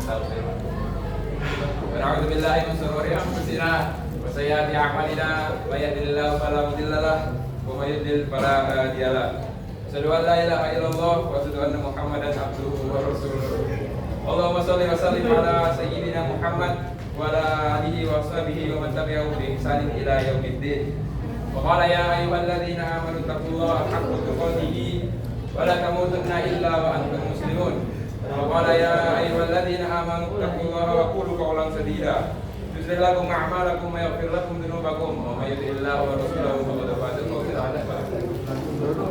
ونستغفره ونعوذ بالله من شرور أنفسنا وسيئات أعمالنا من يهده الله فلا مضل له ومن يضلل فلا هادي له أشهد أن لا إله إلا الله وأشهد أن محمدا عبده ورسوله اللهم صل وسلم على سيدنا محمد وعلى آله وصحبه ومن تبعهم بإحسان إلى يوم الدين وقال يا أيها الذين آمنوا اتقوا الله حق تقاته ولا تموتن إلا وأنتم مسلمون وقال يا أيها الذين آمنوا اتقوا الله وقولوا قولا سديدا يصلح لكم أعمالكم ويغفر لكم ذنوبكم ومن يطع الله ورسوله فقد فاز فوزا عظيما.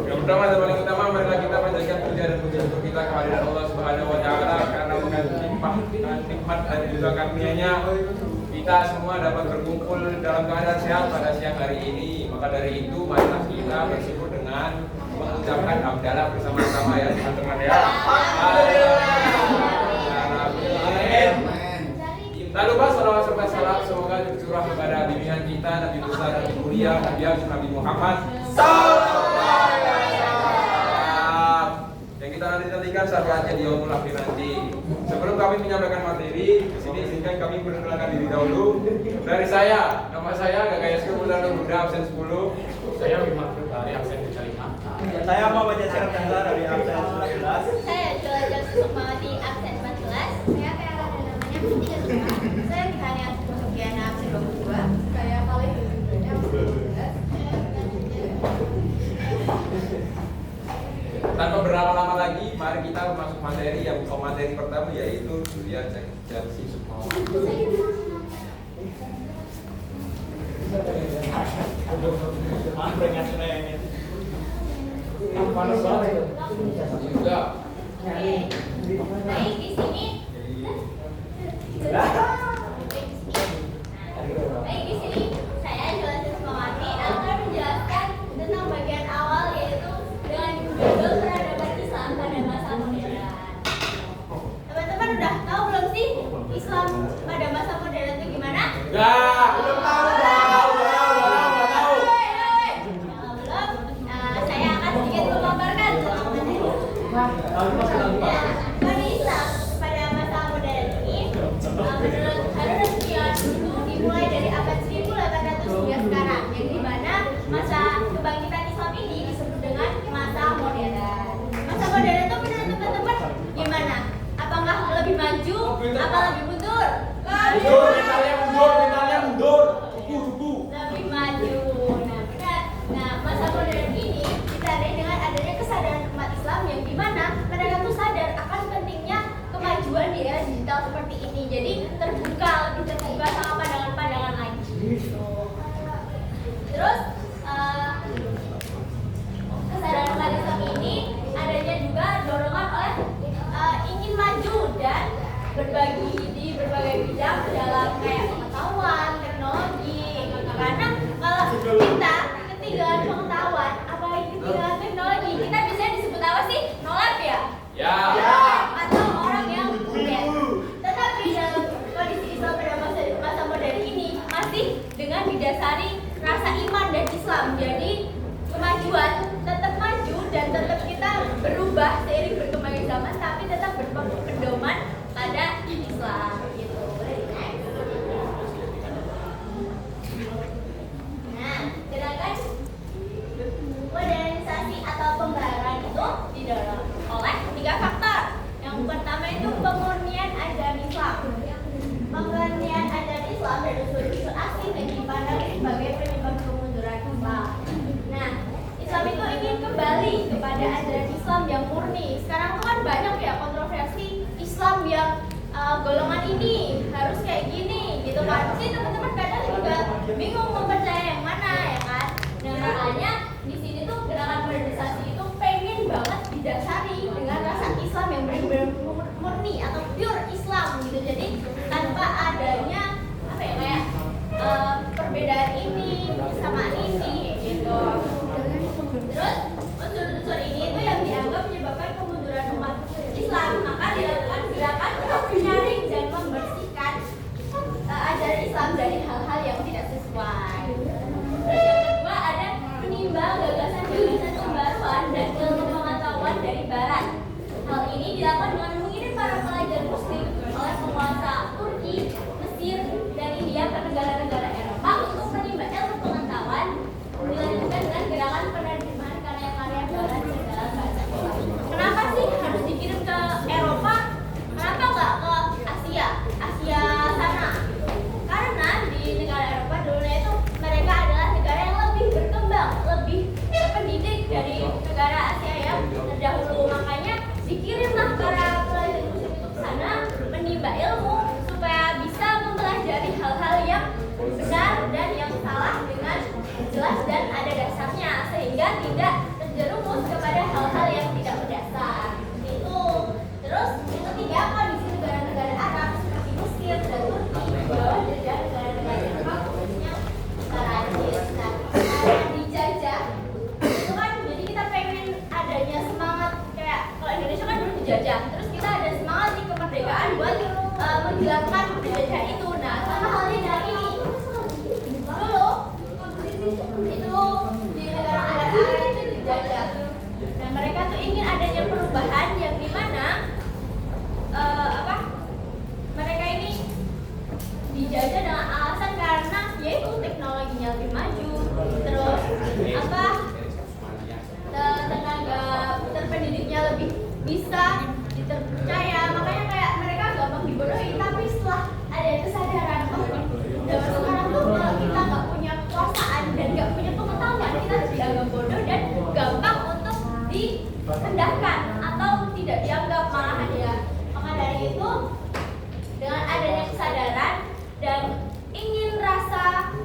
Yang pertama dan paling utama marilah kita panjatkan puja dan puji syukur kita kehadirat Allah Subhanahu wa taala karena dengan nikmat dan juga karunia-Nya kita semua dapat berkumpul dalam keadaan sehat pada siang hari ini. Maka dari itu marilah kita bersyukur dengan mengucapkan hamdalah bersama-sama ya teman-teman ya. Tak lupa salawat serta salam semoga tercurah kepada bimbingan kita Nabi besar Nabi mulia Nabi Agung Nabi Muhammad yang kita nantikan saatnya di yaumul akhir nanti. Sebelum kami menyampaikan materi di sini izinkan kami perkenalkan diri dahulu. Dari saya, nama saya Gagayas Kemudian Muda absen 10. Saya Wimar dari absen 5. Saya Muhammad Yasir Abdullah dari absen 11. Saya Jualan Sukmawati absen 14. Saya Tiara dan namanya absen 3. Saya Tihania Sukiana absen 22. Saya paling berikutnya absen 12. Tanpa berlama-lama lagi, mari kita masuk materi yang materi pertama yaitu Julian Chelsea Sukmawati. Juga. Baik di sini. Baik di sini. Saya Jualan Sukmawati akan menjelaskan tentang bagian awal yaitu dengan judul peradaban Islam pada masa modern. Teman-teman udah tahu belum sih Islam pada masa modern itu gimana? Enggak, belum tahu. Saya akan sedikit memaparkan tentang materi. Pada Islam pada masa modern ini, menurut Al-Quran itu dimulai dari abad 1800 hingga sekarang, yang dimana masa kebangkitan Islam ini disebut dengan masa modern. Masa modern itu menurut teman-teman gimana? Apakah lebih maju? Apa lebih mundur? Mundur. Lebih maju. Nah, benar. Nah, masa modern ini ditandai dengan adanya kesadaran umat Islam yang dimana mereka tuh sadar akan pentingnya kemajuan di era digital seperti ini. Jadi terbuka, lebih terbuka sama pandangan-pandangan lagi. Terus kesadaran umat Islam ini adanya juga dorongan oleh ingin maju dan berbagi di berbagai bidang dalam kayak pengetahuan, teknologi. Karena kalau kita ketinggalan pengetahuan, apalagi ketinggalan teknologi, kita biasanya disebut apa sih? Nolep ya? Ya. Atau orang yang muda. Tetapi dalam kondisi Islam pada masa modern ini masih dengan didasari rasa iman dan Islam. Jadi kemajuan tetap maju dan tetap kita berubah seiring berkembangnya zaman, tapi tetap berpedoman pada Islam gitu. Nah, gerakan modernisasi atau pembaharuan itu didorong oleh 3 faktor. Yang pertama itu pemurnian ajaran Islam. Pemurnian ajaran Islam dari unsur-unsur asing yang dipandang sebagai penyebab kemunduran Islam. Nah, Islam itu ingin kembali kepada ajaran Islam yang murni. Sekarang tuh kan banyak ya kontroversi Islam yang golongan ini harus kayak gini gitu kan. Pasti teman-teman kadang juga bingung mempercaya yang mana ya kan. Nah, makanya di sini tuh gerakan modernisasi itu pengen banget didasari dengan rasa Islam yang benar-benar murni atau pure Islam gitu. Jadi tanpa adanya apa ya kayak perbedaan ini, kesamaan ini gitu. Terus unsur-unsur ini itu yang dianggap menyebabkan kemunduran umat Islam. Maka dilakukan gerakan untuk menyaring dan membersihkan ajaran Islam dari hal-hal yang tidak sesuai. Terus yang kedua ada menimbang gagasan-gagasan pembaruan dan ilmu pengetahuan dari Barat. Hal ini dilakukan dengan mengirim para pelajar Muslim menimba ilmu supaya bisa mempelajari hal-hal yang benar dan yang salah dengan jelas dan ada dasarnya sehingga tidak terjerumus kepada hal-hal yang tidak berdasar. Itu. Terus yang ketiga, kondisi negara-negara Arab seperti Mesir dan Turki di bawah jajah negara-negara Jepang khususnya Perancis. Nah, karena dijajah itu kan jadi kita pengen adanya semangat kayak kalau Indonesia kan dulu dijajah, terus kita ada semangat nih kemerdekaan buat menghilangkan penjajah itu. Nah, sama halnya dari ini dulu itu di negara-negara Arab itu dijajah. Dan mereka tuh ingin adanya perubahan yang dimana mereka ini dijajah dengan alasan karena yaitu teknologinya lebih maju, terus tenaga terpendidiknya lebih bisa dipercaya, makanya kayak mereka gampang dibodohi. Tapi setelah ada kesadaran zaman sekarang tuh kalau kita nggak punya kekuasaan dan nggak punya pengetahuan, kita dianggap bodoh dan gampang untuk direndahkan atau tidak dianggap malahan ya. Maka dari itu dengan adanya kesadaran dan ingin rasa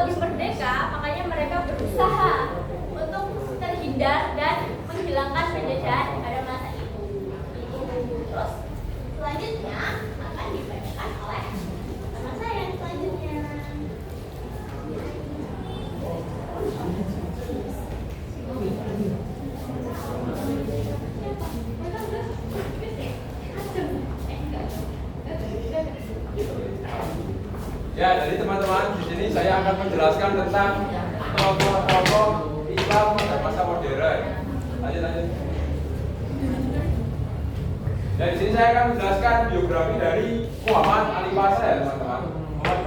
lebih merdeka, makanya mereka berusaha untuk terhindar dan menghilangkan penjajahan pada masa itu. Terus selanjutnya akan dibacakan oleh teman saya yang selanjutnya. Ya, jadi teman-teman di sini saya akan menjelaskan tentang tokoh-tokoh Islam pada masa modern. Lanjut. Ya, di sini saya akan menjelaskan biografi dari Muhammad Ali Pasha ya teman-teman. Muhammad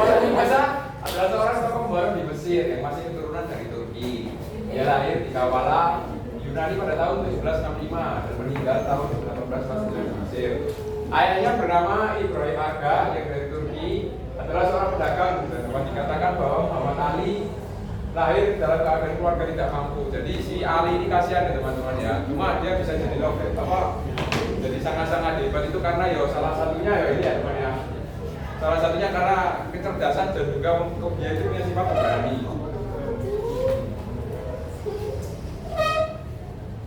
Ali Pasha adalah seorang tokoh baru di Mesir yang masih keturunan dari Turki. Dia lahir di Kavala, Yunani pada tahun 1765 dan meninggal tahun 1849 di Mesir. Ayahnya bernama Ibrahim Aga yang dari Turki, adalah seorang pedagang dan dapat dikatakan bahwa Muhammad Ali lahir dalam keadaan keluarga tidak mampu. Jadi si Ali ini kasihan ya teman-teman ya. Cuma dia bisa jadi jadi sangat-sangat hebat itu karena ya salah satunya ya ini ya teman ya. Salah satunya karena kecerdasan dan juga dia itu punya sifat pemberani.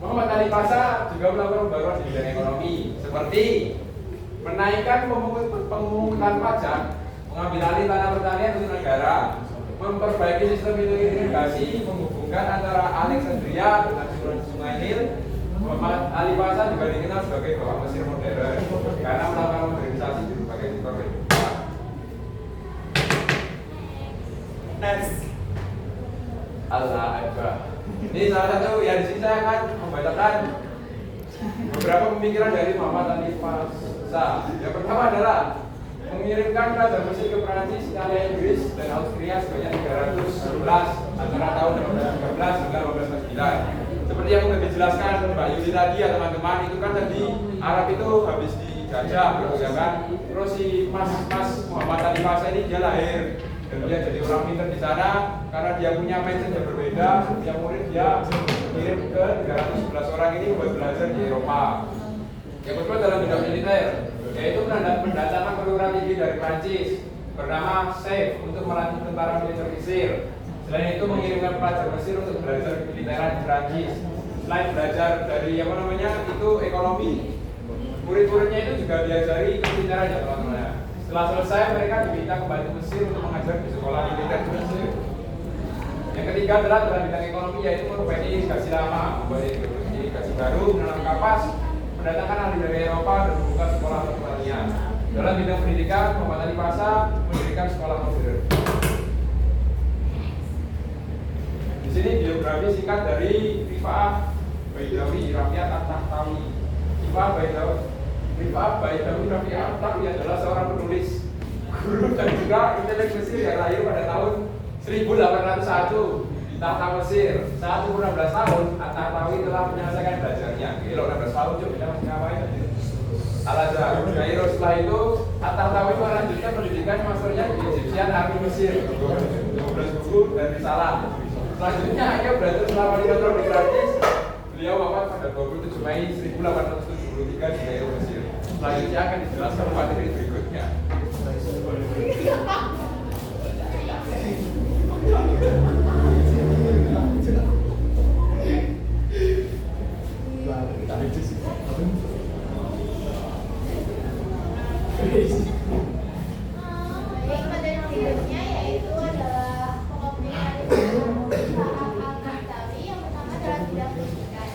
Muhammad Ali Pasha juga melakukan pembaruan di bidang ekonomi seperti menaikkan pemungutan pajak, mengambil alih tanah pertanian untuk negara, memperbaiki sistem irigasi, menghubungkan antara Alexandria dengan Sungai Nil. Muhammad Ali Pasha juga dikenal sebagai bapak Mesir modern karena melakukan modernisasi di berbagai sektor kehidupan. Next. Allah Akbar. Ini salah satu yang di sini saya akan membacakan beberapa pemikiran dari Muhammad Ali Pasha. Yang pertama adalah mengirimkan kerajaan Mesir ke Prancis, Italia, Inggris, dan Austria sebanyak 311 antara tahun 1813 hingga 1809. Seperti yang sudah dijelaskan Mbak Yudi tadi ya teman-teman, itu kan tadi Arab itu habis dijajah, ya kan? Terus si Mas Muhammad Ali Pasha ini dia lahir dan dia jadi orang pintar di sana karena dia punya mindset yang berbeda. Yang murid dia kirim ke 311 orang ini buat belajar di Eropa. Yang kedua dalam bidang militer, yaitu mendatangkan perwira tinggi dari Prancis bernama Saif untuk melatih tentara militer Mesir. Selain itu mengirimkan pelajar Mesir untuk belajar militeran di Prancis. Selain belajar dari itu ekonomi, murid-muridnya itu juga diajari militeran ya teman-teman. Setelah selesai mereka diminta kembali ke Mesir untuk mengajar di sekolah militer di Mesir. Yang ketiga adalah dalam bidang ekonomi, yaitu memperbaiki irigasi lama, membuat irigasi baru, menanam kapas, mendatangkan ahli dari Eropa dan membuka sekolah pertanian. Dalam bidang pendidikan, Muhammad Ali Pasha mendirikan sekolah modern. Di sini biografi singkat dari Rifa'ah Baidawi Rafi'at At-Tahtawi. Rifa'ah Baidawi Rafi'at At-Tahtawi adalah seorang penulis, guru dan juga intelek Mesir yang lahir pada tahun 1801 di Tahta Mesir. Saat umur 16 tahun, At-Tahtawi telah menyelesaikan belajarnya. Gila 16 tahun cuy, kita masih ngapain aja? Al-Azhar. Setelah itu, At-Tahtawi melanjutkan pendidikan masternya di Egyptian Army Mesir, 12 buku dan risalah. Selanjutnya, ia belajar selama 5 tahun di Prancis. Beliau wafat pada 27 Mei 1873 di Kairo, Mesir. selanjutnya akan dijelaskan materi berikutnya. Baik, materi berikutnya yaitu adalah pokok pendidikan Al-Kahtawi. Yang pertama adalah bidang pendidikan.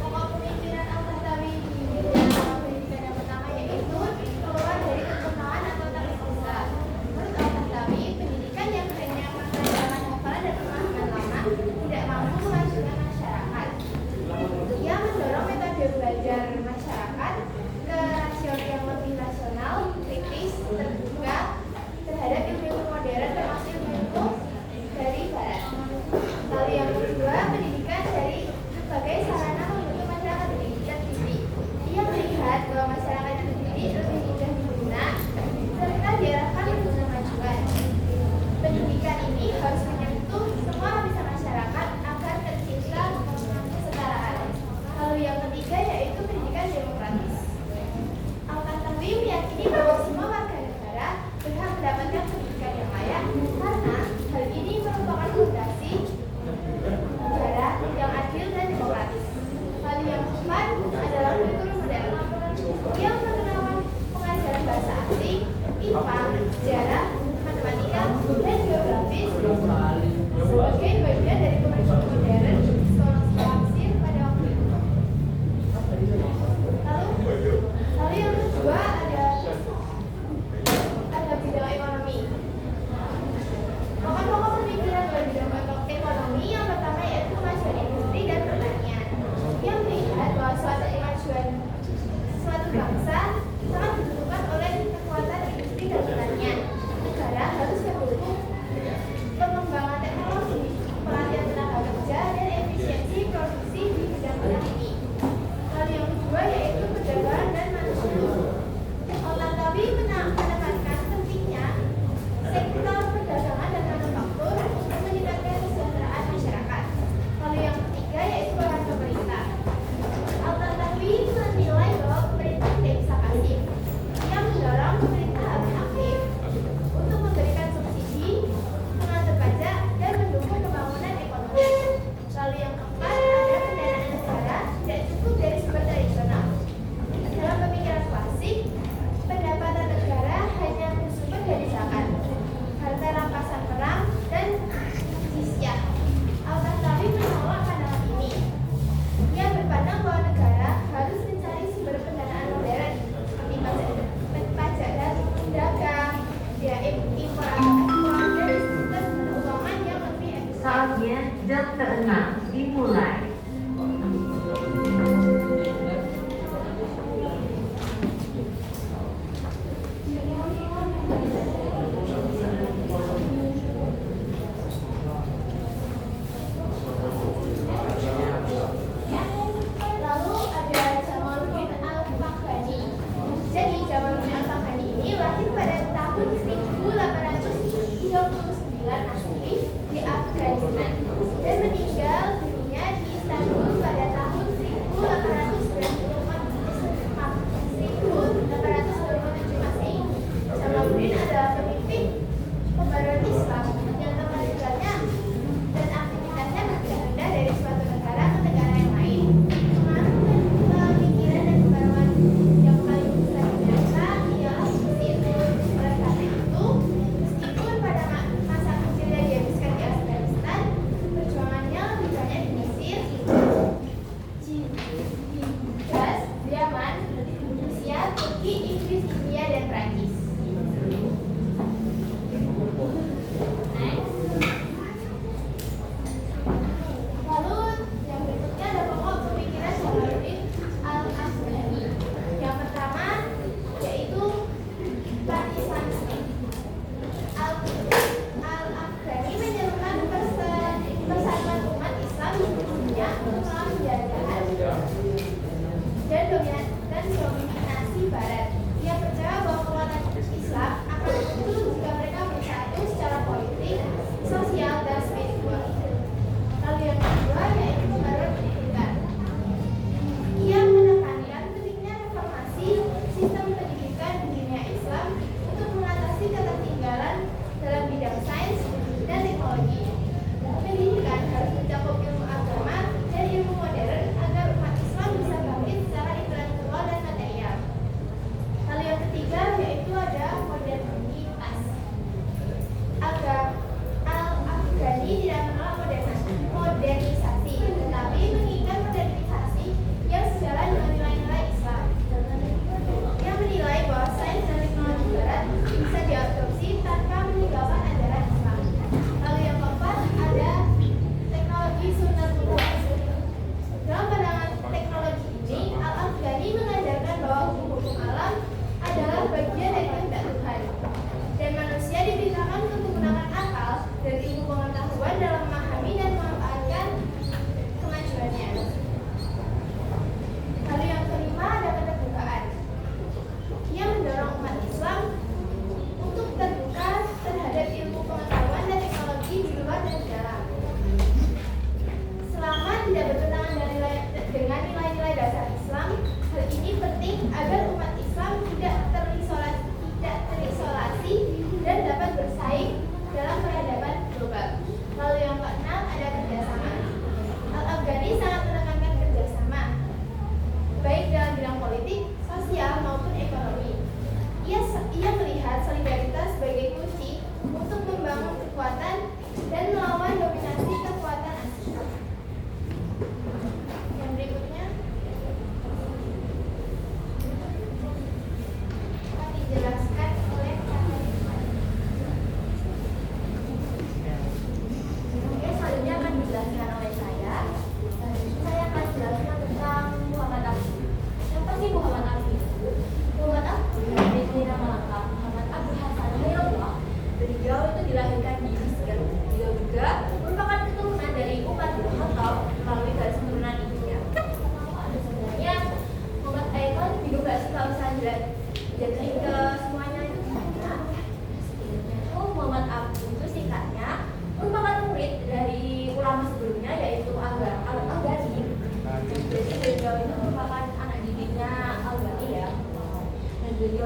Pokok pemikiran Al-Kahtawi di bidang pendidikan yang pertama yaitu keluar dari kekenalan atau taklif lisa. Menurut Al-Kahtawi, pendidikan yang hanya mengandalkan hafalan dan pemahaman lama tidak mampu menghasilkan masyarakat. Ia mendorong metode belajar masyarakat ke rasio yang lebih rasional, kritis, terbuka terhadap ilmu modern termasuk ilmu dari barat. Lalu yang kedua, pendidikan sebagai sarana membentuk masyarakat terdidik. Ia melihat bahwa masyarakat terdidik lebih mudah diguna serta diarahkan menuju kemajuan. Pendidikan ini harus menyentuh semua lapisan masyarakat agar tercipta kesetaraan. Lalu yang ketiga yaitu pendidikan demokratis. Al-Kahtawi meyakini bahwa semua warga negara berhak mendapatkan pendidikan yang layak karena hal ini merupakan fondasi negara yang adil dan demokratis. Lalu yang keempat adalah kurikulum modern. Ia memperkenalkan pengajaran bahasa asing, IPA, sejarah, matematika, dan geografis sebagai bagian dari kurikulum modern sekolah-sekolah Mesir pada waktu itu. Lalu yang kedua ada bidang ekonomi. Pokok-pokok pemikiran pada bidang ekonomi yang pertama yaitu kemajuan industri dan pertanian. Yang melihat bahwa suatu kemajuan suatu bangsa sangat ditentukan oleh kekuatan industri dan pertanian. Negara harus mendukung pengembangan teknologi, pelatihan tenaga kerja, dan efisiensi produksi di bidang-bidang ini. Lalu yang kedua yaitu perdagangan dan manufaktur. Al-Kahtawi menekankan pentingnya sektor perdagangan dan manufaktur untuk meningkatkan kesejahteraan masyarakat. Lalu yang ketiga yaitu peran pemerintah. Al-Kahtawi menilai bahwa pemerintah tidak bisa pasif. Ia mendorong pemerintah harus aktif untuk memberikan subsidi, mengatur pajak, dan mendukung pembangunan ekonomi. Lalu yang keempat ada pendanaan negara tidak cukup dari sumber tradisional. Dalam pemikiran klasik, pendapatan negara hanya bersumber dari zakat, harta rampasan perang, dan jizyah. Al-Kahtawi menolak pandangan ini. Ia berpandang bahwa negara harus mencari sumber pendanaan modern seperti pajak dagang, biaya impor atau ekspor, dan sistem keuangan yang lebih efisien. Saatnya jam ke-6 dimulai. Lalu ada Jamaluddin Al-Afghani. Jadi Jamaluddin Al-Afghani ini lahir pada tahun 1839 asli di Afghanistan dan meninggal dunia di Istanbul pada tahun 1827 Masehi. Jamaluddin adalah pemimpin pembaruan Islam yang tempat tinggalnya dan aktivitasnya berpindah-pindah dari suatu negara ke negara yang lain. Pengaruh pemikiran dan pembaruan yang paling besar ternyata ialah Mesir. Oleh karena itu, meskipun pada masa kecilnya dihabiskan di Afghanistan,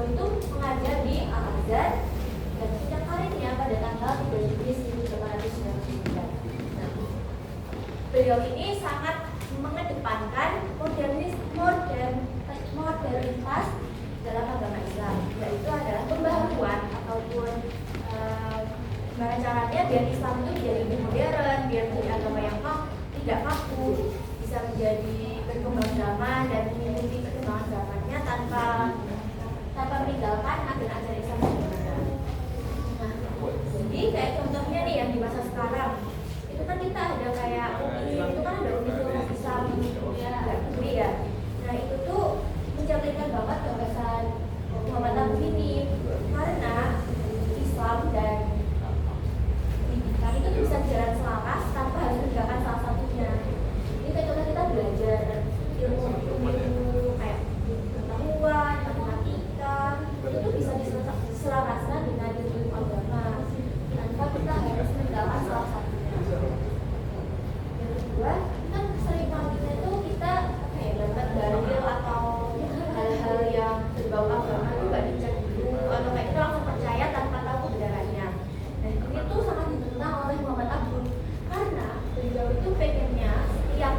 itu mengajar di Al-Azhar dan puncak karirnya pada tanggal 3 Juli 1899. Nah, beliau ini sangat mengedepankan modernitas dalam agama Islam, yaitu adalah pembaharuan ataupun gimana caranya biar Islam itu menjadi lebih modern, biar menjadi agama yang tidak kaku, bisa menjadi berkembang zaman dan mengikuti perkembangan zamannya tanpa meninggalkan ajaran Islam sebenarnya. Nah, jadi kayak contohnya nih yang di masa sekarang itu kan kita ada kayak itu kan ada Universitas Islam ya. Nah itu tuh mencerminkan banget gagasan Muhammad Abu ini, karena Islam dan pendidikan itu bisa berjalan selaras tanpa harus meninggalkan salah satunya. Ini kayak contoh kita belajar ilmu kayak pengetahuan, matematika, itu tuh bisa diselaraskan dengan ilmu agama tanpa kita harus meninggalkan salah satunya. Yang kedua, kan sering banget itu kita dapat dalil atau hal-hal yang berbau agama itu gak dicek dulu atau kayak kita langsung percaya tanpa tahu kebenarannya. Dan ini tuh sangat ditentang oleh Muhammad Abdul karena beliau itu pengennya setiap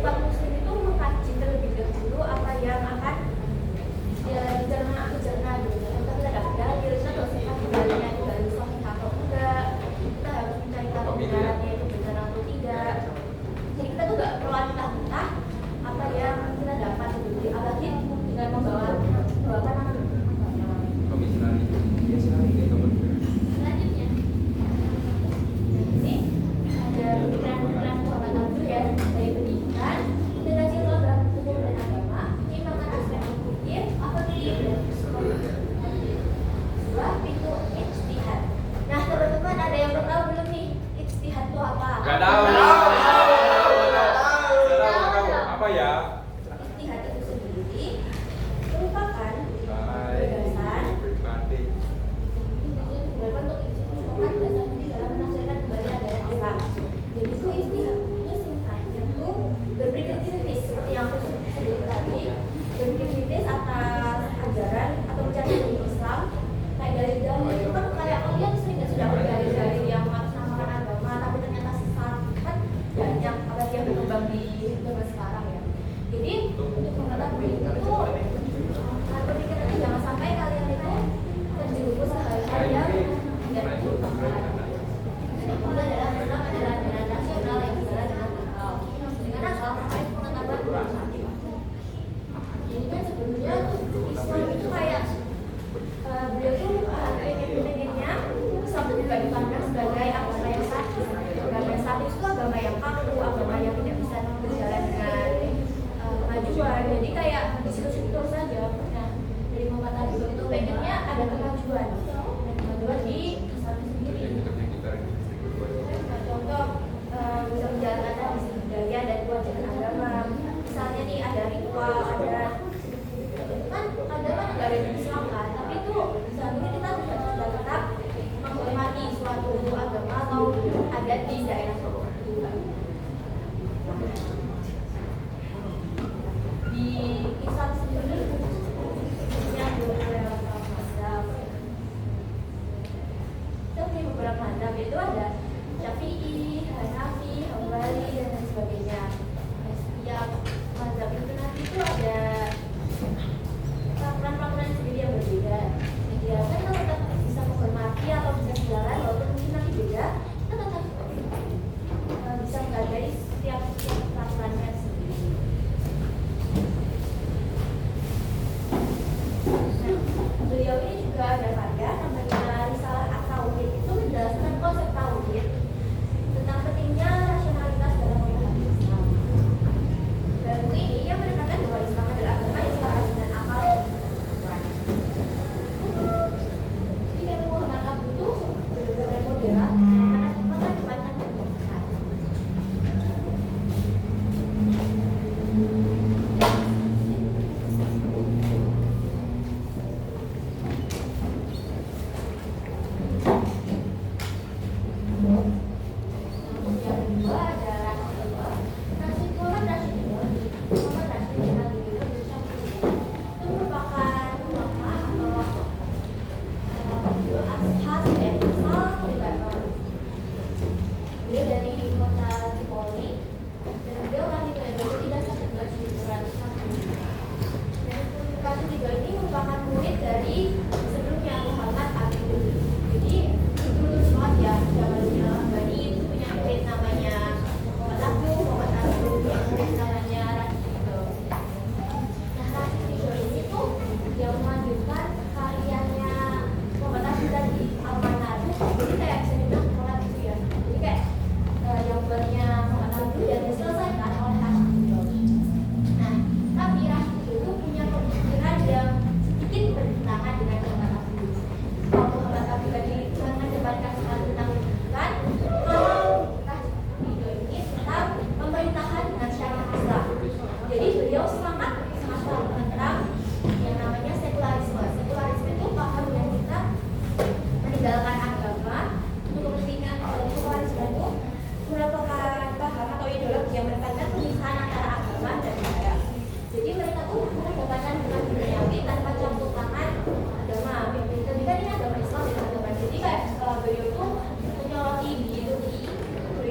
umat muslim itu mengkaji terlebih dahulu apa yang akan dicerna gitu. Kita dapat dalil, kita harus lihat dalilnya itu dari sahih atau enggak, kita harus mencari tahu kebenarannya itu benar atau tidak. Jadi kita tuh gak perlu mentah-mentah apa yang kita dapat dari Al-Hadid dengan membawakan selanjutnya ini ada pemikiran Muhammad Abdul ya dari pendidikan, integrasi program hukum dan agama, menyeimbangkan aspek fikih, akademik dan psikologi. Dua, pintu ijtihad. Nah teman-teman ada yang belum tahu belum nih ijtihad itu apa? Gak tahu. Apa ya? Ijtihad itu sendiri merupakan gagasan berbentuk ijtihad di dalam menafsirkan kembali ajaran Islam. Jadi itu ijtihad itu singkatnya itu berpikir kritis seperti yang aku sebut tadi, berpikir kritis atas ajaran atau mencari ilmu Islam. Kayak dalil-dalil itu kan kayak kalian sering nggak sudah dalil-dalil yang mengatasnamakan agama tapi ternyata sesat kan banyak apalagi yang berkembang di zaman sekarang ya. Jadi untuk mengetahui itu berpikir itu jangan sampai kalian itu terjerumus hal-hal yang tidak diperlukan. Dan itu adalah Islam adalah ajaran nasional yang berjalan dengan asal terkait pengetahuan bersama. Jadi kan sebelumnya Islam itu kayak beliau itu pengennya Islam itu juga dipandang sebagai agama yang statis. Agama yang statis itu agama yang kaku, agama yang tidak bisa berjalan dengan kemajuan. Jadi kayak di situ-situ saja. Nah, dari Muhammad Abdul itu pengennya ada kemajuan dan kemajuan di Islam sendiri. Contoh bisa menjalankan tradisi budaya dan kewajiban agama. Misalnya nih ada ritual, ada kan nggak ada di Islam kan, tapi itu seharusnya kita sudah tetap menghormati suatu agama atau adat di daerah tertentu. Di Islam sendiri yang beberapa mazhab, itu di beberapa mazhab itu ada Syafi'i, Hanafi, Hambali dan lain sebagainya. Setiap mazhab itu nanti itu ada peraturan sendiri yang berbeda. Idealnya kita tetap bisa menghormati atau bisa sejalan walaupun mungkin nanti beda, kita tetap bisa menghargai setiap peraturannya sendiri. Nah, beliau ini juga ada karya namanya Risalah At-Tauhid. Itu menjelaskan konsep tauhid tentang pentingnya rasionalitas dalam memahami Islam. Dan buku ini yang menekankan bahwa Islam adalah agama yang selaras dengan akal dan pengetahuan. Jadi kata Muhammad Abdul itu benar-benar moderat karena mengedepankan pendidikan. Yang kedua adalah Rasid Muhammad Rasid itu merupakan ulama atau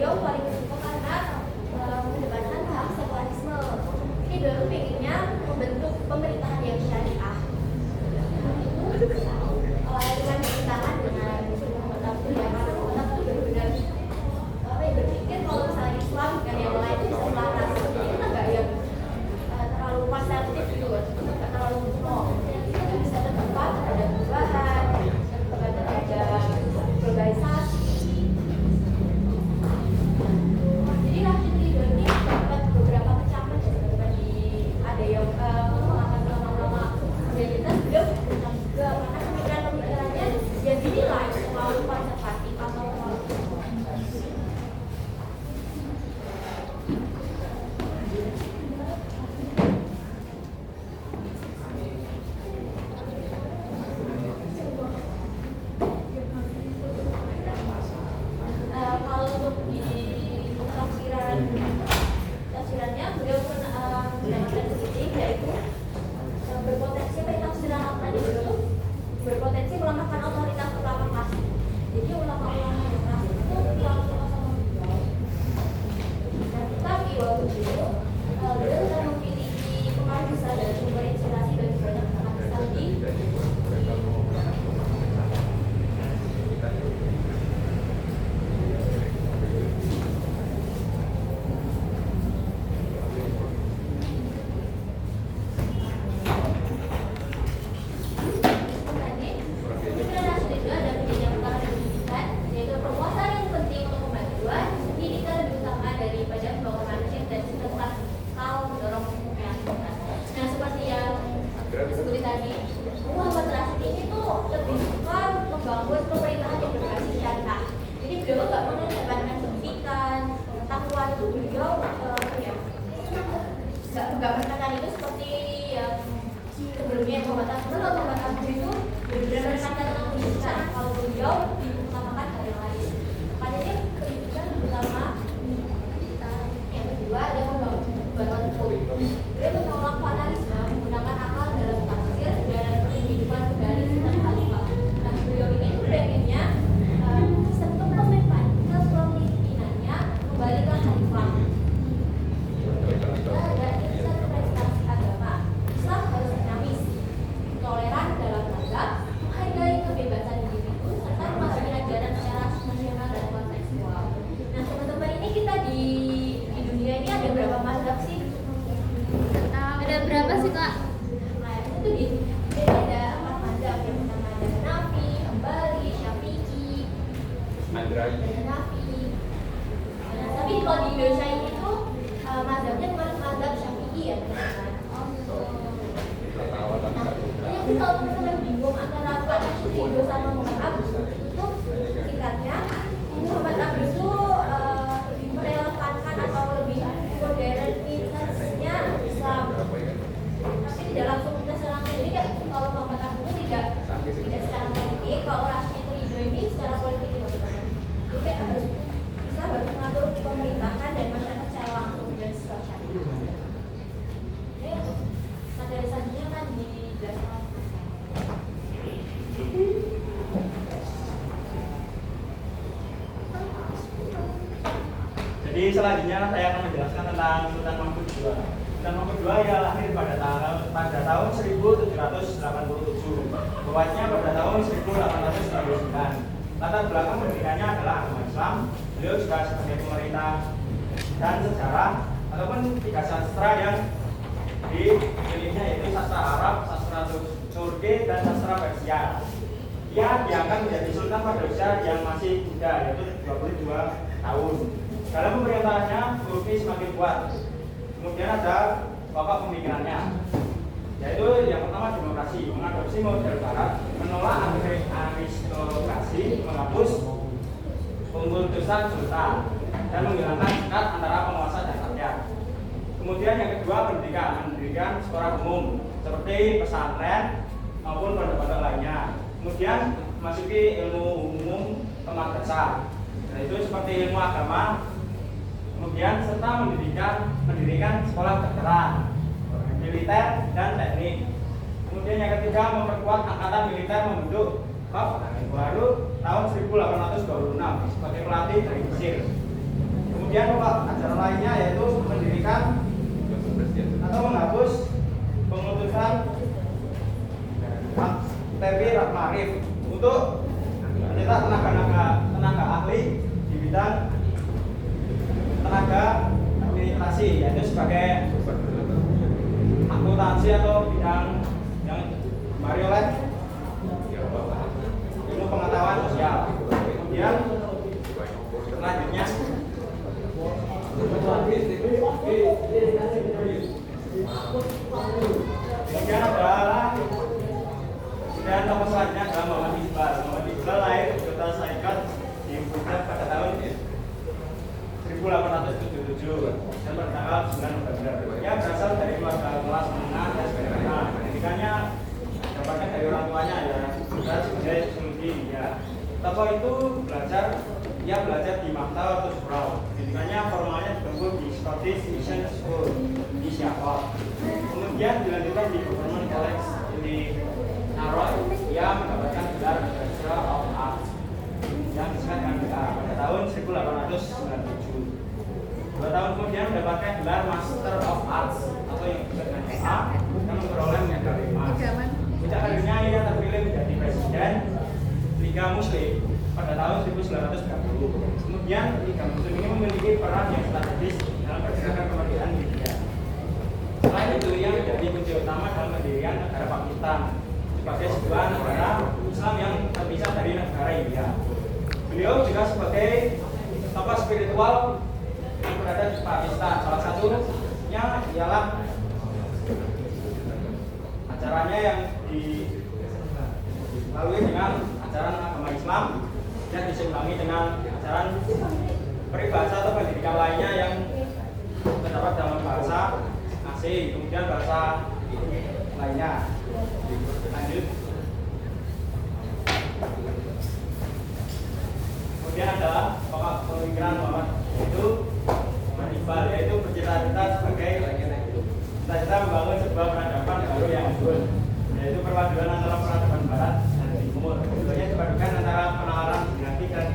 beliau paling suka karena mendepankan hak sekularisme. Ini beliau pengennya membentuk pemerintahan yang syariah. Itu dengan pemerintahan dengan menetapkan ya, karena menetap itu benar-benar berpikir kalau misalnya Islam dan yang lain itu bisa selaras. Jadi kita nggak yang terlalu konservatif gitu, nggak terlalu kuno. Kita nggak bisa terdepan terhadap perubahan, terhadap globalisasi. Jadi Rashid Ridho ini dapat beberapa kecaman seperti ada yang mengangkat nama-nama identitas beliau juga karena pemikiran-pemikirannya yang dinilai terlalu konservatif atau terlalu kalau untuk di tafsirannya beliau mendapatkan sedikit yaitu berpotensi tafsiran tadi dulu berpotensi melemahkan otoritas ulama klasik. Jadi ulama-ulama yang klasik itu terlalu sama beliau. Dan tetapi waktu itu beliau sudah memiliki pengaruh besar dan sumber inspirasi bagi banyak umat Islam di seperti tadi, Muhammad Rashid ini tuh lebih suka membangun pemerintahan yang berbasis syariah. Jadi beliau nggak mengedepankan pendidikan, pengetahuan itu beliau nggak menekan itu seperti yang sebelumnya Muhammad Rashid itu benar-benar menekankan tentang pendidikan. Kalau beliau diutamakan hal yang lain. Makanya pendidikan utama. Yang kedua ada pembangunan hukum. Beliau menolak fanatisme menggunakan akal dalam tafsir dan kehidupan dari sistem khalifah. Nah, beliau ini pengennya sistem kepemimpinan kepemimpinannya kembali ke khalifah. Dan bisa representasi agama. Islam harus dinamis, toleran dalam mazhab, menghargai kebebasan individu serta memahami ajaran secara nasional dan kontekstual. Nah, teman-teman ini kita di dunia ini ada berapa mazhab sih? Ada berapa sih Kak? Nah, itu jadi ada 4 mazhab. Yang pertama ada Hanafi, Hambali, Syafi'i, Hanafi. Nah, tapi kalau di Indonesia ini tuh mazhabnya cuma mazhab Syafi'i ya teman-teman. Jadi kalau teman-teman bingung antara Rashid Ridho sama Muhammad Abdul, itu singkatnya Muhammad Abdul itu lebih merelevankan atau lebih modernitasnya Islam. Tapi tidak langsung secara politik ya. Kalau Muhammad Abdul tidak secara politik, kalau Rashid Ridho ini secara politik teman-teman. Jadi harus mengatur pemerintahan dan masyarakat secara langsung dan secara syariah. Materi selanjutnya kan dijelaskan. Jadi selanjutnya saya akan menjelaskan tentang Sultan Mahmud II. Sultan Mahmud II ia lahir pada tahun 1787, wafatnya pada tahun 1899. Latar belakang pendidikannya adalah agama Islam. Beliau juga sebagai pemerintah dan sejarah ataupun 3 sastra yang dipilihnya yaitu sastra Arab, sastra Turki, dan sastra Persia. Ia diangkat menjadi sultan pada usia yang masih muda yaitu 22 tahun. Dalam pemerintahannya Turki semakin kuat. Kemudian ada pokok pemikirannya, yaitu yang pertama demokrasi, mengadopsi model barat, menolak aristokrasi, menghapus pengkultusan sultan, dan menghilangkan sekat antara penguasa dan rakyat. Kemudian yang kedua pendidikan sekolah umum seperti pesantren maupun pondok-pondok lainnya. Kemudian masuki ilmu umum ke madrasah, yaitu seperti ilmu agama. Kemudian serta mendirikan sekolah kedokteran, militer, dan teknik. Kemudian yang ketiga memperkuat angkatan militer membentuk KOP baru tahun 1826 sebagai pelatih dari Mesir. Kemudian pokok acara lainnya yaitu mendirikan atau menghapus pengutusan TP Marif untuk mencetak tenaga ahli di bidang tenaga administrasi, yaitu sebagai akuntansi atau bidang yang mari oleh ilmu pengetahuan sosial. Kemudian selanjutnya adalah dan tokoh selanjutnya adalah Muhammad Iqbal. Muhammad Iqbal lahir di Kota Saikat di Punjab pada tahun 1877 dan bertanggal 9 November. Ia berasal dari keluarga kelas menengah dan sederhana. Pendidikannya dapatkan dari orang tuanya ya sudah sebagai sulti ya. Tokoh itu ia belajar di Maktab atau Surau. Pendidikannya formalnya ditempuh di Scottish Mission School di Sheffield. Kemudian dilanjutkan di Government College di Narok. Ia mendapatkan gelar Bachelor of Arts yang disingkat dengan BA pada tahun 1897. 2 tahun kemudian mendapatkan gelar Master of Arts atau yang disingkat dengan MA dan memperoleh medali emas. Sejak karirnya ia terpilih menjadi presiden Liga Muslim pada tahun 1930. Kemudian Liga Muslim ini memiliki peran yang strategis dalam pergerakan kemerdekaan India. Selain itu, ia menjadi kunci utama dalam pendirian negara Pakistan sebagai sebuah negara Islam yang terpisah dari negara India. Beliau juga sebagai tokoh spiritual yang berada di Pakistan. Salah satunya ialah acaranya yang dilalui dengan ajaran agama Islam dan diseimbangi dengan ajaran peribahasa atau pendidikan lainnya yang terdapat dalam bahasa asing, kemudian bahasa lainnya. Lanjut. Kemudian adalah pokok pemikiran Muhammad itu Muhammad Iqbal, yaitu bercita-cita sebagai cita-cita membangun sebuah peradaban baru yang unggul, yaitu perpaduan antara peradaban barat dan timur. Keduanya dipadukan antara penalaran geografi dan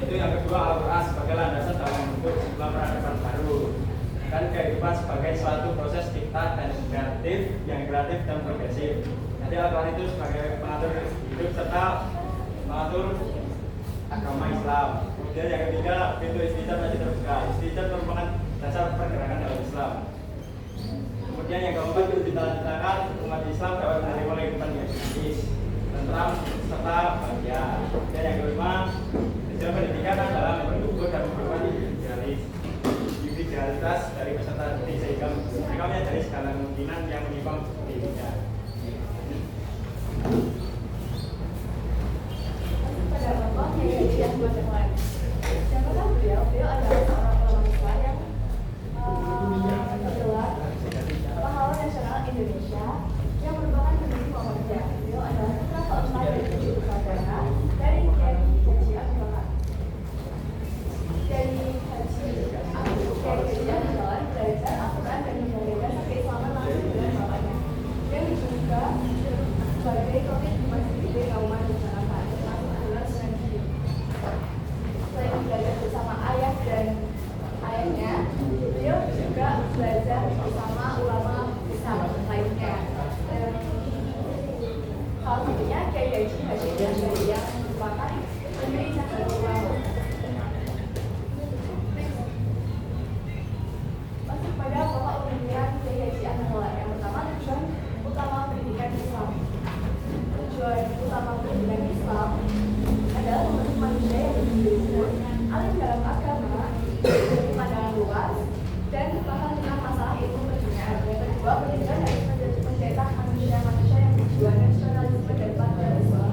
itu yang kedua Al-Quran sebagai landasan dalam membentuk sebuah peradaban baru dan kehidupan sebagai suatu proses diktat dan kreatif dan progresif. Jadi Al-Quran itu sebagai pengatur hidup serta mengatur agama Islam. Kemudian yang ketiga pintu istijab masih terbuka. Istijab merupakan dasar pergerakan dalam Islam. Kemudian yang keempat itu dicita-citakan umat Islam dapat menerima kehidupan yang dinamis, tentram serta bahagia. Dan yang kelima, tujuan pendidikan adalah mendukung dan memperkuat individualitas dari peserta didik sehingga mereka menyadari segala kemungkinan yang menimpa dirinya. Pada Bapak yang buat siapakah beliau? Beliau adalah seorang mahasiswa yang adalah pahlawan nasional Indonesia yang merupakan pendiri Muhammadiyah. Beliau adalah putra keempat dari 7 bersaudara dari Kiai Haji Abdul Bahar. Dari Haji Abdul Bahar belajar Al-Quran dan menjalankan keislaman langsung dengan bapaknya. Dia juga sebagai komit di Masjid Gede Kauman di Jakarta. Selain belajar bersama ayah dan ayahnya, beliau juga belajar bersama ulama besar lainnya. Salah satunya Kiai Haji Hashim Asy'ari yang merupakan pendiri Nahdlatul Ulama. Masuk pada pokok pemikiran Kiai Haji Anwar. Yang pertama, tujuan utama pendidikan Islam. Tujuan utama pendidikan Islam adalah membentuk manusia yang lebih alim dalam agama, memiliki pandangan luas, dan paham tentang masalah ilmu keduniaan. Yang kedua, pendidikan harus mencetak manusia-manusia yang berjuang nasionalisme dan patriotisme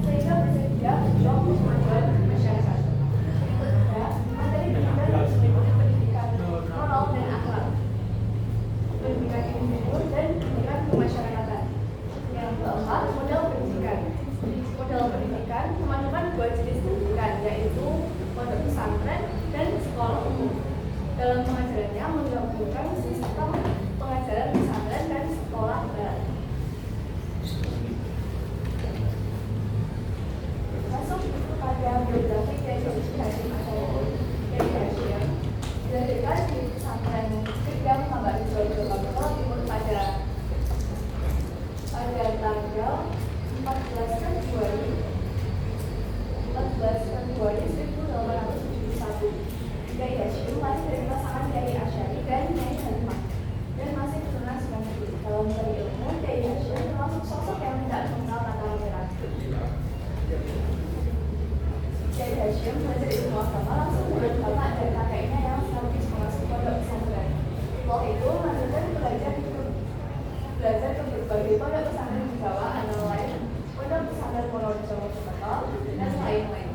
sehingga bersedia berjuang untuk kemajuan masyarakat. Yang ketiga, materi pendidikan harus meliputi pendidikan moral dan akhlak, pendidikan individu dan pendidikan kemasyarakatan. Yang keempat, model pendidikan. Model pendidikan memasukkan 2 jenis pendidikan, yaitu pondok pesantren dan sekolah umum. Dalam pengajarannya menggabungkan sistem pengajaran pesantren dan sekolah barat. Masuk pada biografi Kiai Haji Hashim dia belajar ilmu agama langsung dengan bapak dan kakeknya yang sekaligus mengasuh pondok pesantren. Setelah itu lanjutkan belajar ke berbagai pondok pesantren di Jawa, antara lain Pondok Pesantren Wonorejo Mojokerto dan lain-lain.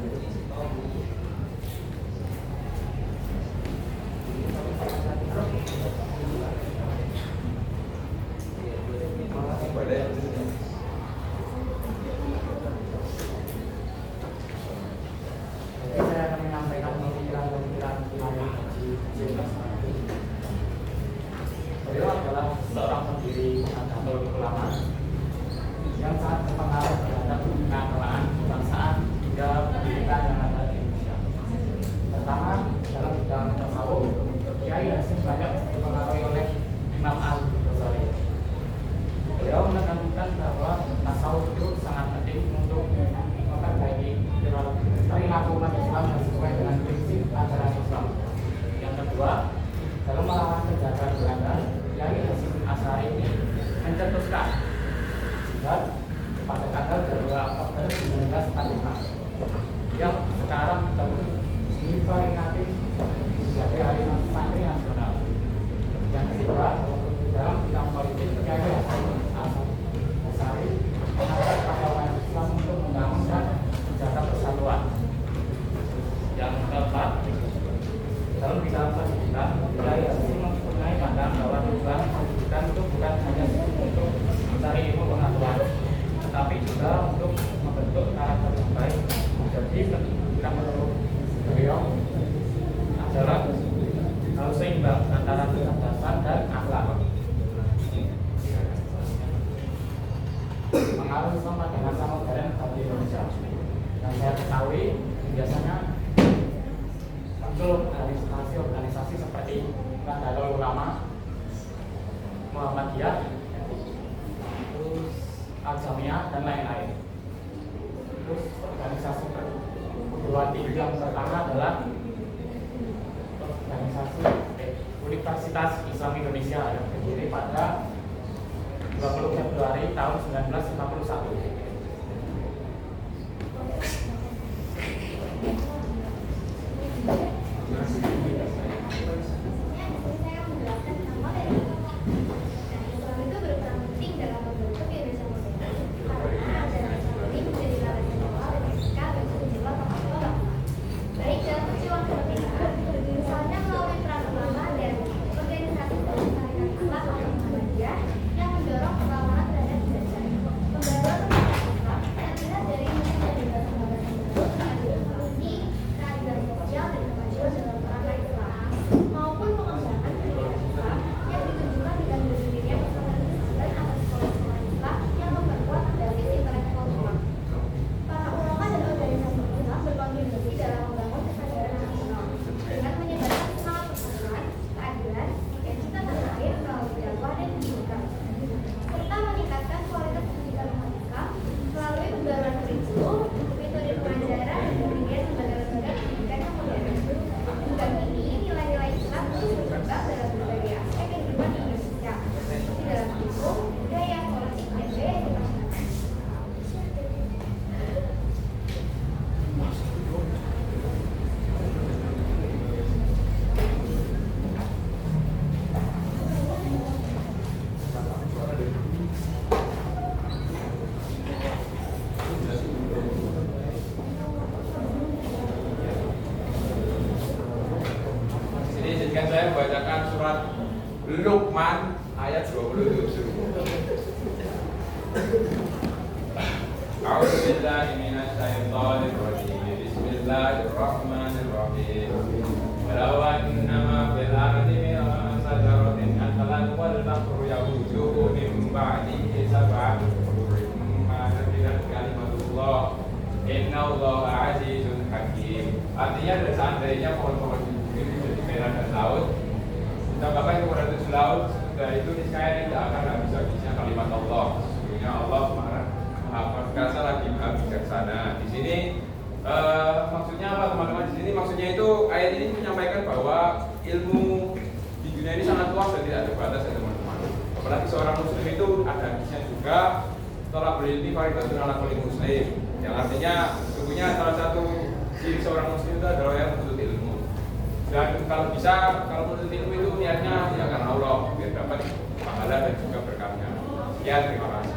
Saya akan menyampaikan pemikiran-pemikiran Kiai Haji Jenderal Sumardi. Beliau adalah seorang pendiri Nahdlatul Ulama yang sangat berpengaruh terhadap keagamaan kebangsaan hingga pendidikan yang ada di Indonesia. Pertama, dalam bidang tasawuf, Kiai Hasyim banyak dipengaruhi oleh Imam Al-Ghazali. Beliau menekankan bahwa tasawuf itu sangat penting untuk memperbaiki perilaku umat Islam yang sesuai dengan prinsip ajaran Islam. Yang kedua, dalam melawan penjajahan Belanda, Kiai Hasyim Asy'ari ini mencetuskan jihad pada tanggal 2 Oktober 1945 yang sekarang diperingati sebagai Hari Santri Nasional. Yang ketiga, dalam bidang politik, Kiai Hasyim Asy'ari mengajak para umat Islam untuk membangun dan menjaga persatuan. Yang keempat, dalam bidang pendidikan, Kiai Hasyim mempunyai pandangan bahwa tujuan pendidikan itu bukan hanya untuk mencari ilmu pengetahuan, tetapi juga untuk membentuk karakter yang baik. Jadi pendidikan menurut beliau adalah harus seimbang antara kecerdasan dan akhlak. Pengaruh Islam pada masa modern di Indonesia yang saya ketahui biasanya muncul organisasi seperti Nahdlatul Ulama, Muhammadiyah, terus Al-Jamiyah dan lain-lain. Terus organisasi perguruan tinggi yang pertama adalah organisasi Universitas Islam Indonesia yang berdiri pada 20 Februari tahun 1951. yang mendorong perlawanan terhadap penjajah. Izinkan saya membacakan surat Luqman ayat 27. A'udzubillahi minasyaitonir rajim. Bismillahirrahmanirrahim. Walau annama fil ardi min sajaratin aklan wal bahru yahujuhu min ba'dihi sab'atun qurunin ma nafidat kalimatullah innallaha azizun hakim. Artinya seandainya pohon-pohon ini jadi merah dan laut, ditambahkan kepada 7 laut, sudah itu niscaya tidak akan habis-habisnya kalimat Allah. Sesungguhnya Allah Maha Perkasa lagi Maha Bijaksana. Di sini maksudnya apa teman-teman? Di sini maksudnya itu ayat ini menyampaikan bahwa ilmu di dunia ini sangat luas dan tidak ada batas ya teman-teman. Apalagi seorang muslim itu ada hadisnya juga, setelah berilmi faridatun ala kulli muslim, yang artinya sesungguhnya salah satu ciri seorang muslim itu adalah yang menuntut ilmu. Dan kalau bisa, kalau menuntut ilmu itu niatnya ya karena Allah, biar dapat pahala dan juga berkahnya. Ya, terima kasih.